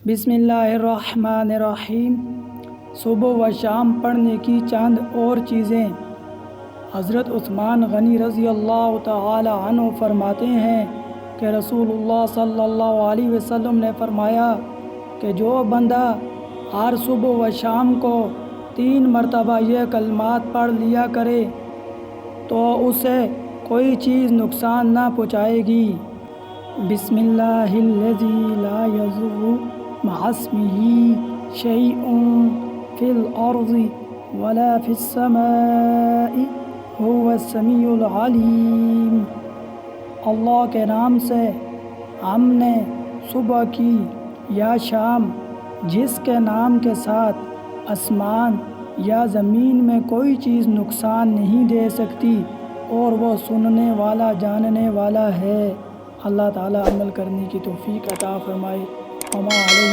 بسم اللہ الرحمن الرحیم۔ صبح و شام پڑھنے کی چند اور چیزیں۔ حضرت عثمان غنی رضی اللہ تعالی عنہ فرماتے ہیں کہ رسول اللہ صلی اللہ علیہ وسلم نے فرمایا کہ جو بندہ ہر صبح و شام کو 3 مرتبہ یہ کلمات پڑھ لیا کرے تو اسے کوئی چیز نقصان نہ پہنچائے گی۔ بسم اللہ الذی لا یضر مع اسمہ شیء فی الارض ولا فی السماء هو السمیع العلیم۔ اللہ کے نام سے ہم نے صبح کی یا شام جس کے نام کے ساتھ آسمان یا زمین میں کوئی چیز نقصان نہیں دے سکتی اور وہ سننے والا جاننے والا ہے۔ اللہ تعالی عمل کرنے کی توفیق عطا فرمائے۔ وما علینا